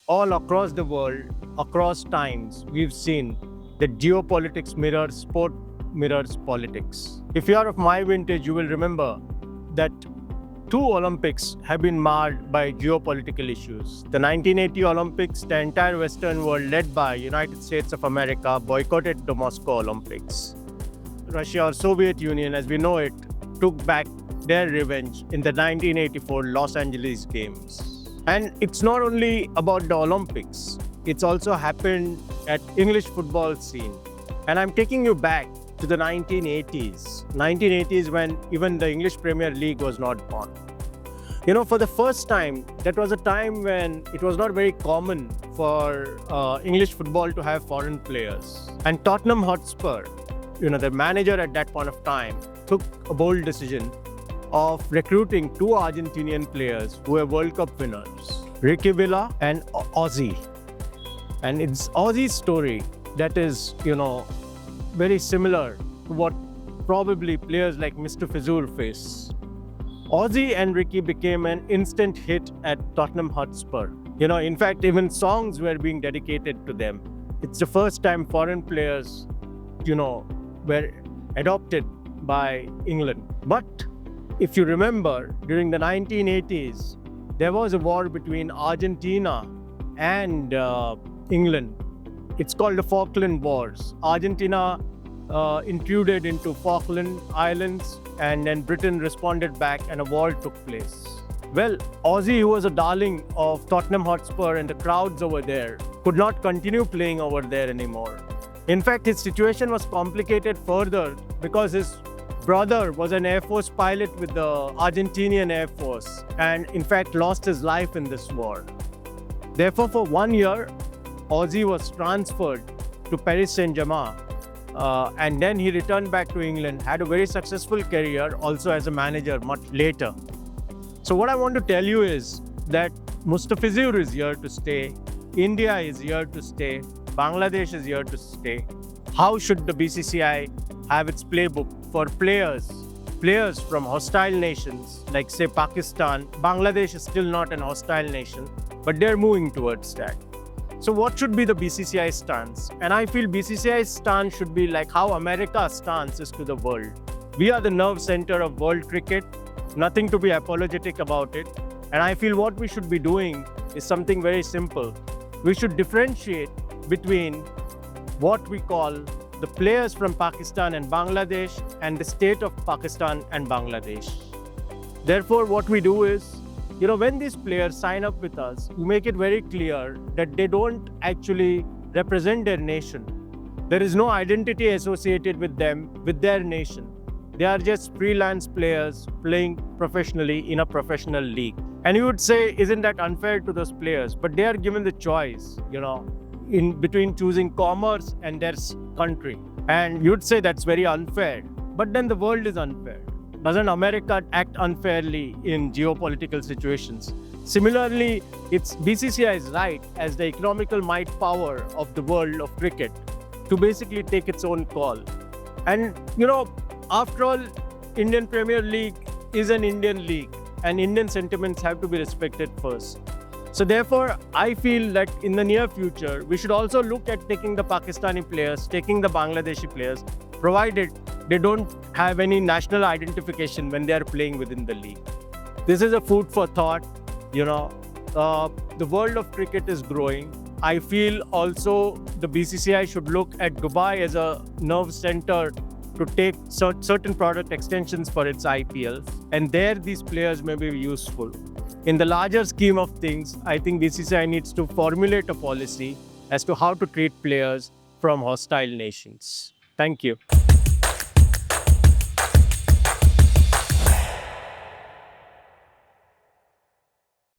all across the world, across times, we've seen that geopolitics mirrors sport, mirrors politics. If you are of my vintage, you will remember that two Olympics have been marred by geopolitical issues. The 1980 Olympics, the entire Western world, led by United States of America, boycotted the Moscow Olympics. Russia or Soviet Union, as we know it, took back their revenge in the 1984 Los Angeles Games. And it's not only about the Olympics, it's also happened at English football scene. And I'm taking you back to the 1980s. 1980s when even the English Premier League was not born. For the first time, that was a time when it was not very common for English football to have foreign players. And Tottenham Hotspur, the manager at that point of time, took a bold decision of recruiting two Argentinian players who were World Cup winners, Ricky Villa and Ossie. And it's Ossie's story that is, very similar to what probably players like Mr. Fizur face. Ossie and Ricky became an instant hit at Tottenham Hotspur. In fact, even songs were being dedicated to them. It's the first time foreign players, were adopted by England. But if you remember, during the 1980s, there was a war between Argentina and England. It's called the Falklands Wars. Argentina intruded into Falkland Islands, and then Britain responded back and a war took place. Well, Ossie, who was a darling of Tottenham Hotspur and the crowds over there, could not continue playing over there anymore. In fact, his situation was complicated further because his brother was an Air Force pilot with the Argentinian Air Force and in fact lost his life in this war. Therefore, for 1 year, Ossie was transferred to Paris Saint-Germain and then he returned back to England, had a very successful career also as a manager much later. So what I want to tell you is that Mustafizur is here to stay, India is here to stay, Bangladesh is here to stay. How should the BCCI have its playbook for players from hostile nations like say Pakistan? Bangladesh is still not an hostile nation, but they're moving towards that. So what should be the BCCI stance? And I feel BCCI's stance should be like how America's stance is to the world. We are the nerve center of world cricket, nothing to be apologetic about it. And I feel what we should be doing is something very simple. We should differentiate between what we call the players from Pakistan and Bangladesh and the state of Pakistan and Bangladesh. Therefore, what we do is, when these players sign up with us, we make it very clear that they don't actually represent their nation. There is no identity associated with them, with their nation. They are just freelance players playing professionally in a professional league. And you would say, isn't that unfair to those players? But they are given the choice, in between choosing commerce and their country. And you'd say that's very unfair. But then the world is unfair. Doesn't America act unfairly in geopolitical situations? Similarly, it's BCCI is right as the economical might power of the world of cricket to basically take its own call. And, after all, Indian Premier League is an Indian league and Indian sentiments have to be respected first. So therefore, I feel that in the near future, we should also look at taking the Pakistani players, taking the Bangladeshi players, provided they don't have any national identification when they are playing within the league. This is a food for thought. The world of cricket is growing. I feel also the BCCI should look at Dubai as a nerve center to take certain product extensions for its IPL. And there these players may be useful. In the larger scheme of things, I think BCCI needs to formulate a policy as to how to treat players from hostile nations. Thank you.